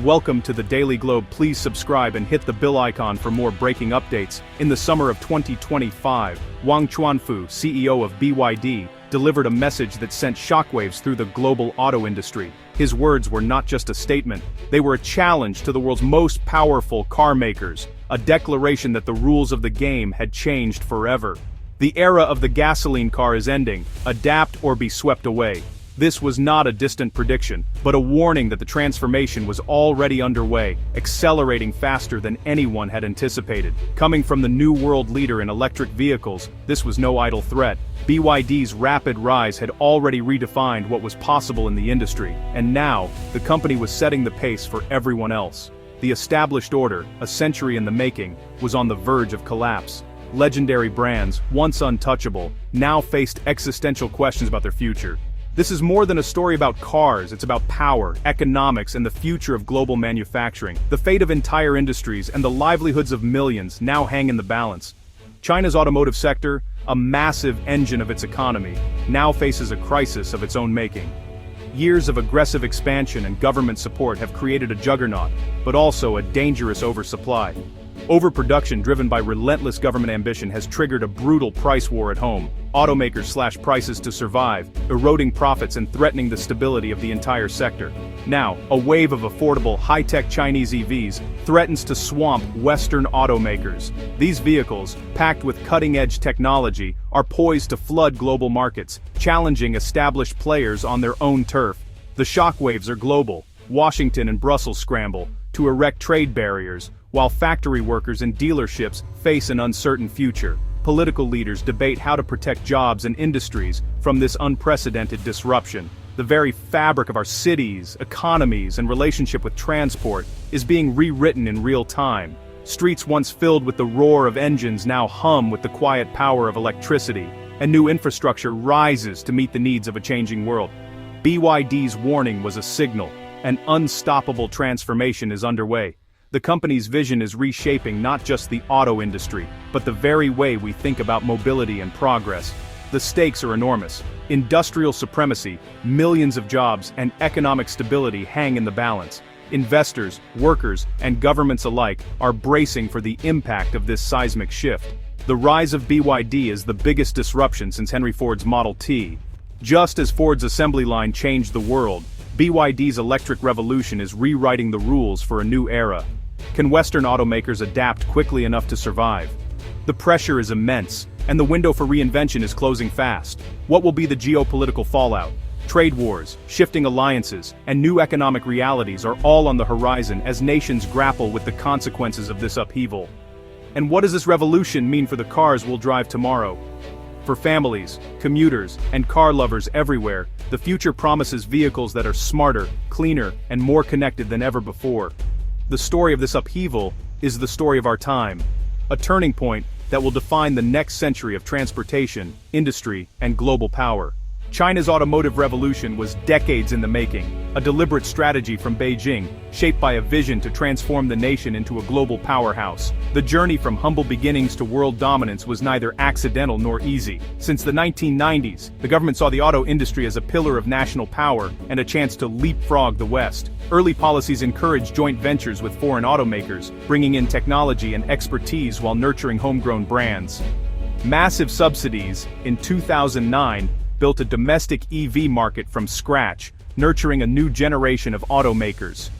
Welcome to the Daily Globe. Please subscribe and hit the bell icon for more breaking updates. In the summer of 2025, Wang Chuanfu, CEO of BYD, delivered a message that sent shockwaves through the global auto industry. His words were not just a statement, they were a challenge to the world's most powerful car makers, a declaration that the rules of the game had changed forever. The era of the gasoline car is ending, adapt or be swept away. This was not a distant prediction, but a warning that the transformation was already underway, accelerating faster than anyone had anticipated. Coming from the new world leader in electric vehicles, this was no idle threat. BYD's rapid rise had already redefined what was possible in the industry, and now, the company was setting the pace for everyone else. The established order, a century in the making, was on the verge of collapse. Legendary brands, once untouchable, now faced existential questions about their future. This is more than a story about cars, it's about power, economics, and the future of global manufacturing. The fate of entire industries and the livelihoods of millions now hang in the balance. China's automotive sector, a massive engine of its economy, now faces a crisis of its own making. Years of aggressive expansion and government support have created a juggernaut, but also a dangerous oversupply. Overproduction driven by relentless government ambition has triggered a brutal price war at home. Automakers slash prices to survive, eroding profits and threatening the stability of the entire sector. Now, a wave of affordable, high-tech Chinese EVs threatens to swamp Western automakers. These vehicles, packed with cutting-edge technology, are poised to flood global markets, challenging established players on their own turf. The shockwaves are global. Washington and Brussels scramble to erect trade barriers, while factory workers and dealerships face an uncertain future. Political leaders debate how to protect jobs and industries from this unprecedented disruption. The very fabric of our cities, economies, and relationship with transport is being rewritten in real time. Streets once filled with the roar of engines now hum with the quiet power of electricity, and new infrastructure rises to meet the needs of a changing world. BYD's warning was a signal. An unstoppable transformation is underway. The company's vision is reshaping not just the auto industry, but the very way we think about mobility and progress. The stakes are enormous. Industrial supremacy, millions of jobs, and economic stability hang in the balance. Investors, workers, and governments alike are bracing for the impact of this seismic shift. The rise of BYD is the biggest disruption since Henry Ford's Model T. Just as Ford's assembly line changed the world, BYD's electric revolution is rewriting the rules for a new era. Can Western automakers adapt quickly enough to survive? The pressure is immense, and the window for reinvention is closing fast. What will be the geopolitical fallout? Trade wars, shifting alliances, and new economic realities are all on the horizon as nations grapple with the consequences of this upheaval. And what does this revolution mean for the cars we'll drive tomorrow? For families, commuters, and car lovers everywhere, the future promises vehicles that are smarter, cleaner, and more connected than ever before. The story of this upheaval is the story of our time, a turning point that will define the next century of transportation, industry, and global power. China's automotive revolution was decades in the making, a deliberate strategy from Beijing, shaped by a vision to transform the nation into a global powerhouse. The journey from humble beginnings to world dominance was neither accidental nor easy. Since the 1990s, the government saw the auto industry as a pillar of national power and a chance to leapfrog the West. Early policies encouraged joint ventures with foreign automakers, bringing in technology and expertise while nurturing homegrown brands. Massive subsidies, in 2009, built a domestic EV market from scratch, nurturing a new generation of automakers.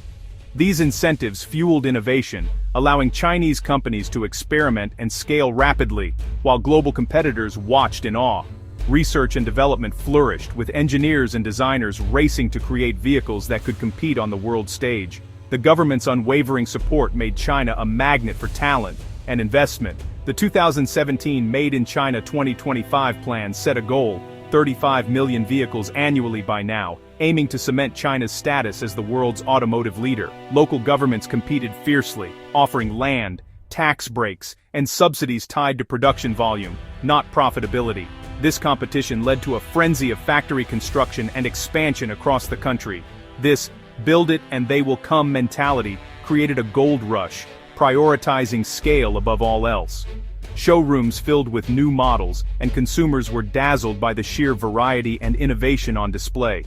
These incentives fueled innovation, allowing Chinese companies to experiment and scale rapidly, while global competitors watched in awe. Research and development flourished, with engineers and designers racing to create vehicles that could compete on the world stage. The government's unwavering support made China a magnet for talent and investment. The 2017 Made in China 2025 plan set a goal: 35 million vehicles annually by now, aiming to cement China's status as the world's automotive leader. Local governments competed fiercely, offering land, tax breaks, and subsidies tied to production volume, not profitability. This competition led to a frenzy of factory construction and expansion across the country. This build it and they will come mentality created a gold rush, prioritizing scale above all else. Showrooms filled with new models, and consumers were dazzled by the sheer variety and innovation on display.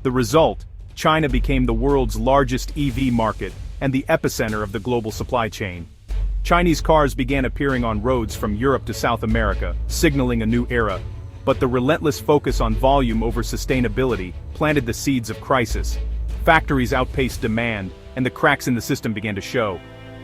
The result, China became the world's largest EV market and the epicenter of the global supply chain. Chinese cars began appearing on roads from Europe to South America, signaling a new era. But the relentless focus on volume over sustainability planted the seeds of crisis. Factories outpaced demand, and the cracks in the system began to show.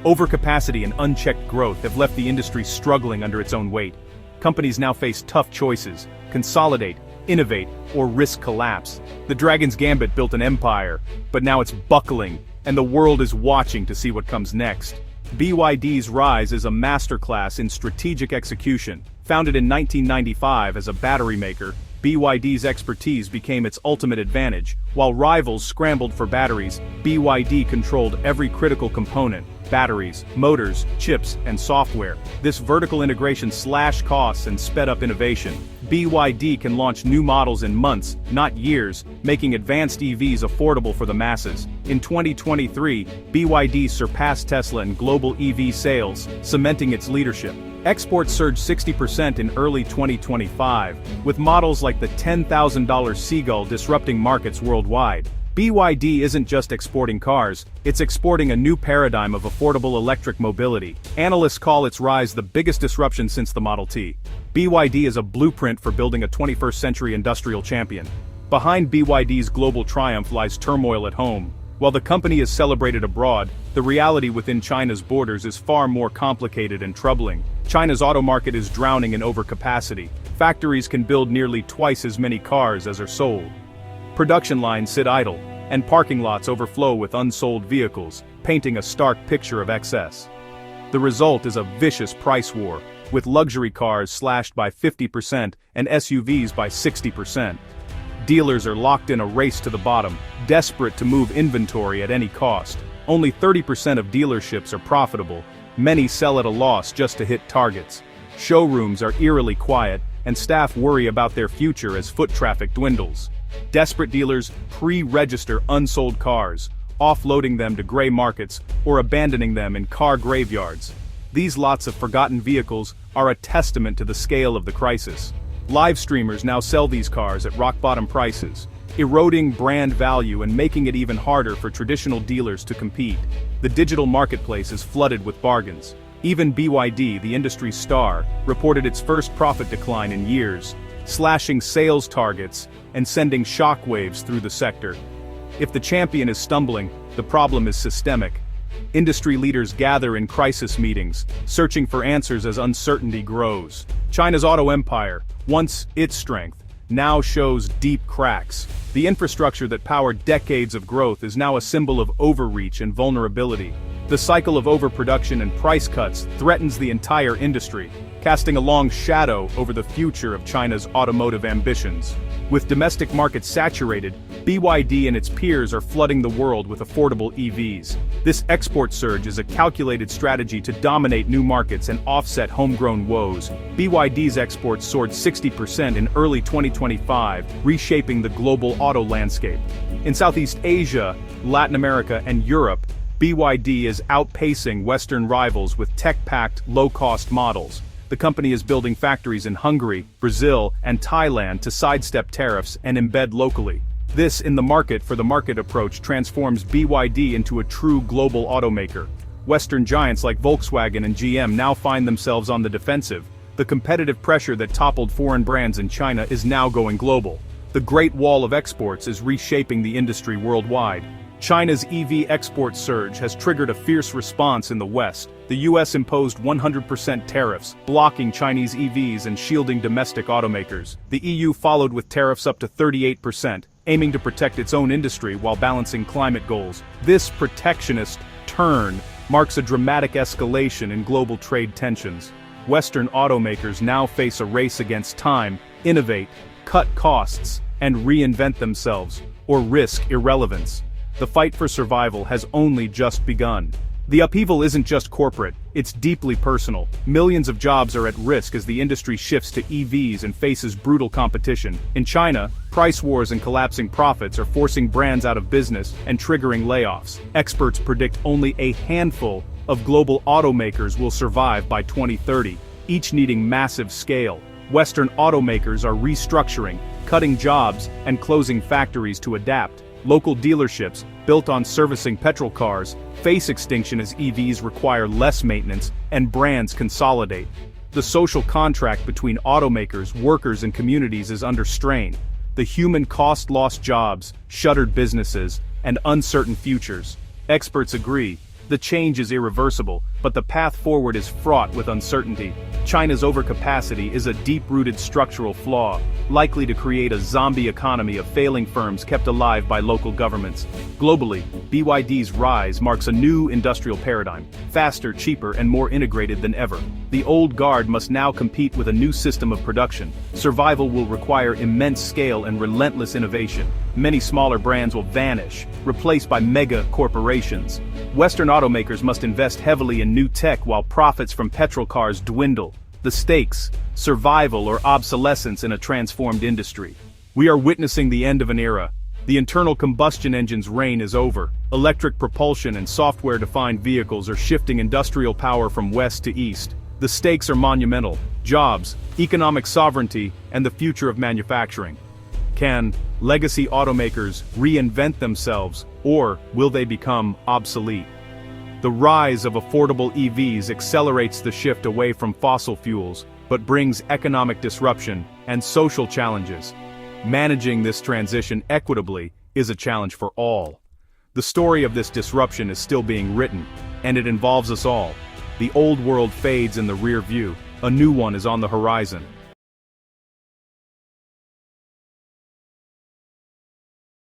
Overcapacity and unchecked growth have left the industry struggling under its own weight. Companies now face tough choices: consolidate, innovate, or risk collapse. The Dragon's Gambit built an empire, but now it's buckling, and the world is watching to see what comes next. BYD's rise is a masterclass in strategic execution. Founded in 1995 as a battery maker, BYD's expertise became its ultimate advantage. While rivals scrambled for batteries, BYD controlled every critical component: batteries, motors, chips, and software. This vertical integration slashed costs and sped up innovation. BYD can launch new models in months, not years, making advanced EVs affordable for the masses. In 2023, BYD surpassed Tesla in global EV sales, cementing its leadership. Exports surged 60% in early 2025, with models like the $10,000 Seagull disrupting markets worldwide. BYD isn't just exporting cars, it's exporting a new paradigm of affordable electric mobility. Analysts call its rise the biggest disruption since the Model T. BYD is a blueprint for building a 21st-century industrial champion. Behind BYD's global triumph lies turmoil at home. While the company is celebrated abroad, the reality within China's borders is far more complicated and troubling. China's auto market is drowning in overcapacity. Factories can build nearly twice as many cars as are sold. Production lines sit idle, and parking lots overflow with unsold vehicles, painting a stark picture of excess. The result is a vicious price war, with luxury cars slashed by 50% and SUVs by 60%. Dealers are locked in a race to the bottom, desperate to move inventory at any cost. Only 30% of dealerships are profitable. Many sell at a loss just to hit targets. Showrooms are eerily quiet, and staff worry about their future as foot traffic dwindles. Desperate dealers pre-register unsold cars, offloading them to gray markets or abandoning them in car graveyards. These lots of forgotten vehicles are a testament to the scale of the crisis. Live streamers now sell these cars at rock-bottom prices, eroding brand value and making it even harder for traditional dealers to compete. The digital marketplace is flooded with bargains. Even BYD, the industry's star, reported its first profit decline in years, slashing sales targets and sending shockwaves through the sector. If the champion is stumbling, the problem is systemic. Industry leaders gather in crisis meetings, searching for answers as uncertainty grows. China's auto empire, once its strength, now shows deep cracks. The infrastructure that powered decades of growth is now a symbol of overreach and vulnerability. The cycle of overproduction and price cuts threatens the entire industry, casting a long shadow over the future of China's automotive ambitions. With domestic markets saturated, BYD and its peers are flooding the world with affordable EVs. This export surge is a calculated strategy to dominate new markets and offset homegrown woes. BYD's exports soared 60% in early 2025, reshaping the global auto landscape. In Southeast Asia, Latin America, and Europe, BYD is outpacing Western rivals with tech-packed, low-cost models. The company is building factories in Hungary, Brazil, and Thailand to sidestep tariffs and embed locally. This in the market for the market approach transforms BYD into a true global automaker. Western giants like Volkswagen and GM now find themselves on the defensive. The competitive pressure that toppled foreign brands in China is now going global. The Great Wall of Exports is reshaping the industry worldwide. China's EV export surge has triggered a fierce response in the West. The US imposed 100% tariffs, blocking Chinese EVs and shielding domestic automakers. The EU followed with tariffs up to 38%, aiming to protect its own industry while balancing climate goals. This protectionist turn marks a dramatic escalation in global trade tensions. Western automakers now face a race against time: innovate, cut costs, and reinvent themselves, or risk irrelevance. The fight for survival has only just begun. The upheaval isn't just corporate, it's deeply personal. Millions of jobs are at risk as the industry shifts to EVs and faces brutal competition. In China, price wars and collapsing profits are forcing brands out of business and triggering layoffs. Experts predict only a handful of global automakers will survive by 2030, each needing massive scale. Western automakers are restructuring, cutting jobs, and closing factories to adapt. Local dealerships, built on servicing petrol cars, face extinction as EVs require less maintenance and brands consolidate. The social contract between automakers, workers and communities is under strain. The human cost: lost jobs, shuttered businesses, and uncertain futures. Experts agree, the change is irreversible, but the path forward is fraught with uncertainty. China's overcapacity is a deep-rooted structural flaw, likely to create a zombie economy of failing firms kept alive by local governments. Globally, BYD's rise marks a new industrial paradigm, faster, cheaper, and more integrated than ever. The old guard must now compete with a new system of production. Survival will require immense scale and relentless innovation. Many smaller brands will vanish, replaced by mega corporations. Western automakers must invest heavily in new tech while profits from petrol cars dwindle. The stakes: survival or obsolescence in a transformed industry. We are witnessing the end of an era. The internal combustion engine's reign is over. Electric propulsion and software-defined vehicles are shifting industrial power from west to east. The stakes are monumental: jobs, economic sovereignty, and the future of manufacturing. Can legacy automakers reinvent themselves, or will they become obsolete? The rise of affordable EVs accelerates the shift away from fossil fuels, but brings economic disruption and social challenges. Managing this transition equitably is a challenge for all. The story of this disruption is still being written, and it involves us all. The old world fades in the rear view, a new one is on the horizon.